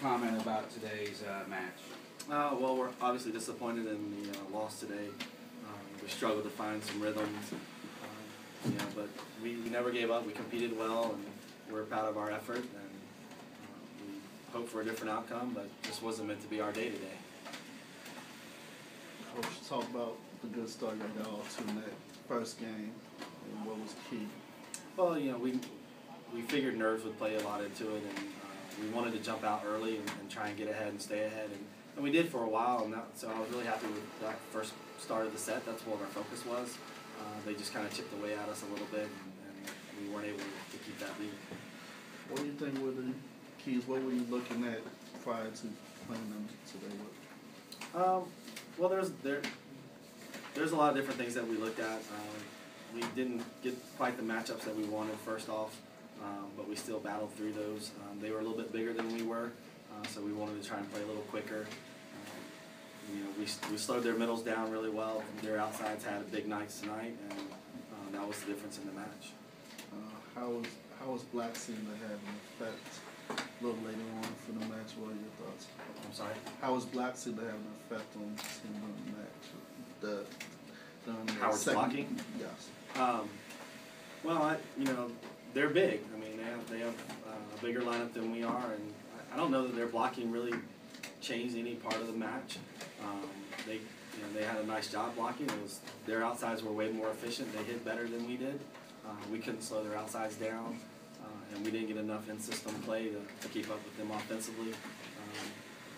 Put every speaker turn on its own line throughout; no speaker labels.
comment about today's match?
Well, we're obviously disappointed in the loss today. We struggled to find some rhythms, but we never gave up. We competed well, and we're proud of our effort. And we hope for a different outcome, but this wasn't meant to be our day today.
Coach, talk about the good start you got off to in that first game, and what was key.
Well, we figured nerves would play a lot into it, and we wanted to jump out early and try and get ahead and stay ahead, and we did for a while. And so I was really happy with that first start of the set. That's what our focus was. They just kind of chipped away at us a little bit, and we weren't able to keep that lead.
What do you think were the keys? What were you looking at prior to playing them today?
Well, there's a lot of different things that we looked at. We didn't get quite the matchups that we wanted first off, but we still battled through those. They were a little bit bigger than we were, so we wanted to try and play a little quicker. We slowed their middles down really well. Their outsides had big nights tonight, and that was the difference in the match.
How was Black seem to have an effect a little later on for the match? What are your thoughts?
I'm sorry?
How was Black seem to have an effect on the team during the match?
Howard's blocking?
Yes.
Well, they're big. I mean, they have a bigger lineup than we are, and I don't know that their blocking really changed any part of the match. They had a nice job blocking. Their outsides were way more efficient. They hit better than we did. We couldn't slow their outsides down, and we didn't get enough in-system play to keep up with them offensively.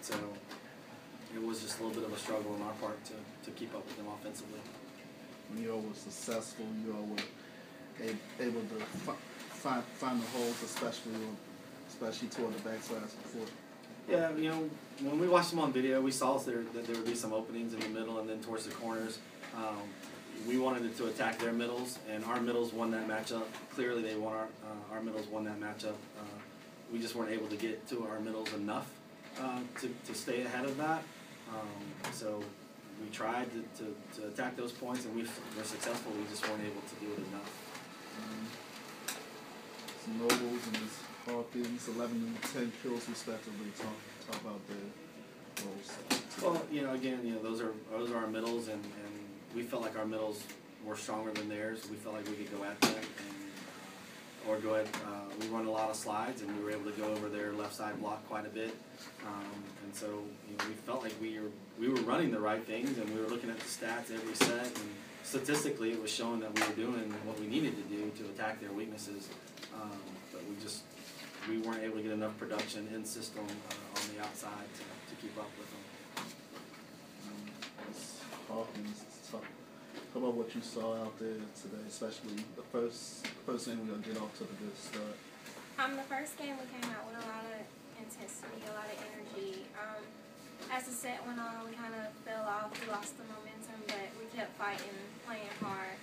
So it was just a little bit of a struggle on our part to keep up with them offensively.
When you all were successful, you all were able to find the holes, especially toward the backside of the court.
Yeah, when we watched them on video, we saw that there would be some openings in the middle and then towards the corners. We wanted to attack their middles, and our middles won that matchup. Clearly, they won our middles won that matchup. We just weren't able to get to our middles enough to stay ahead of that. So we tried to attack those points, and we were successful. We just weren't able to do it enough.
Some Nobles and Ms. Hawkins, 11 and 10 kills respectively. Talk about their roles.
Well, again, those are our middles, and we felt like our middles were stronger than theirs. We felt like we could go at them or go at. We run a lot of slides, and we were able to go over their left side block quite a bit. And so we felt like we were running the right things, and we were looking at the stats every set, and statistically it was showing that we were doing what we needed to do to attack their weaknesses. But we weren't able to get enough production in system on the outside to keep up with them.
Hawkins, talk about what you saw out there today, especially the first game we're going to get off to the good start.
The first game we came out with a lot of intensity, a lot of energy. As the set went on, we kind of fell off, we lost the momentum, but we kept fighting, playing hard.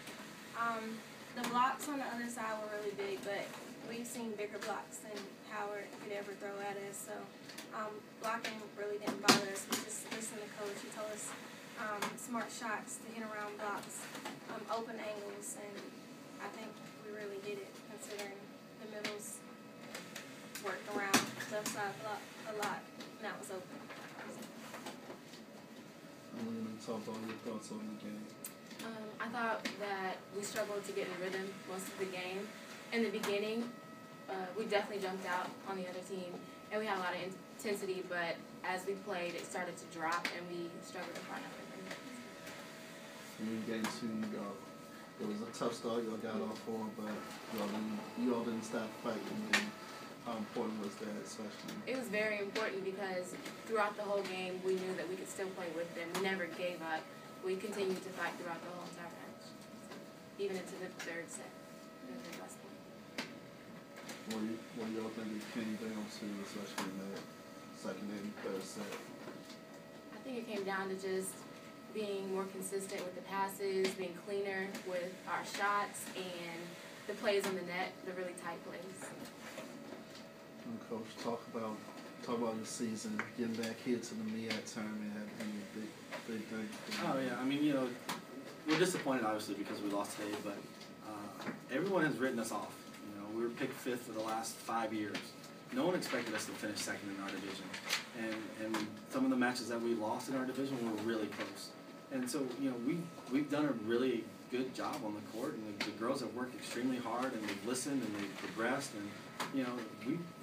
The blocks on the other side were really big, but we've seen bigger blocks than Howard could ever throw at us, so blocking really didn't bother us. We just listened to Coach. He told us smart shots to hit around blocks, open angles, and I think we really did it, considering the middles worked around left side block a lot, and that was open.
Aleena, talk about your thoughts on the game.
I thought that we struggled to get in rhythm most of the game. In the beginning, we definitely jumped out on the other team, and we had a lot of intensity, but as we played, it started to drop, and we struggled to find our rhythm.
In game 2, it was a tough start. You all got off for, but you all didn't stop fighting. And how important was that, especially?
It was very important because throughout the whole game, we knew that we could still play with them. We never gave up. We continued to fight throughout the whole entire match, even into the third set.
What do y'all think it came down to, especially in that second and third set?
I think it came down to just being more consistent with the passes, being cleaner with our shots, and the plays on the net, the really tight plays.
And Coach, talk about your season, getting back here to the MEAC Tournament, had to be a big thing.
Oh yeah, we're disappointed obviously because we lost today, but everyone has written us off. We were picked 5th for the last 5 years, no one expected us to finish second in our division. And some of the matches that we lost in our division were really close. And so, you know, we've done a really good job on the court, and the girls have worked extremely hard, and they've listened, and they've progressed, and, you know,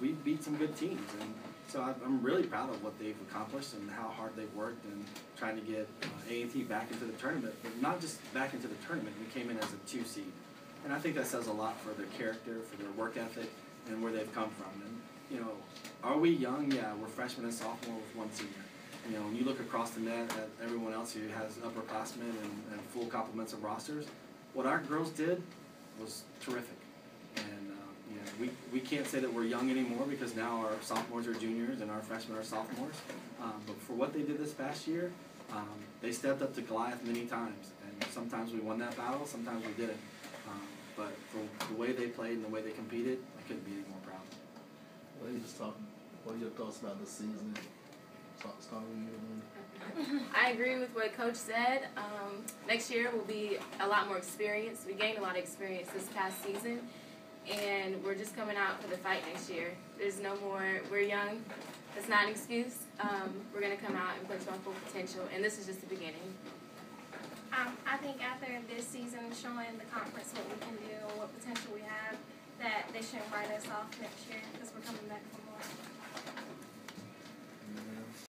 we beat some good teams. And so I'm really proud of what they've accomplished and how hard they've worked and trying to get A&T back into the tournament, but not just back into the tournament. We came in as a 2 seed. And I think that says a lot for their character, for their work ethic, and where they've come from. And, you know, are we young? Yeah, we're freshmen and sophomore with 1 senior. You know, when you look across the net at everyone else who has upperclassmen and full complements of rosters, what our girls did was terrific. And, you know, we can't say that we're young anymore because now our sophomores are juniors and our freshmen are sophomores. But for what they did this past year, they stepped up to Goliath many times. And sometimes we won that battle, sometimes we didn't. But for the way they played and the way they competed, I couldn't be any more proud.
Well, you just talking. What are your thoughts about the season? Start with you.
I agree with what Coach said. Next year will be a lot more experience. We gained a lot of experience this past season, and we're just coming out for the fight next year. There's no more, we're young. That's not an excuse. We're going to come out and play to our full potential, and this is just the beginning.
I think after this season showing the conference what we can do and what potential we have, that they shouldn't write us off next year because we're coming back for more.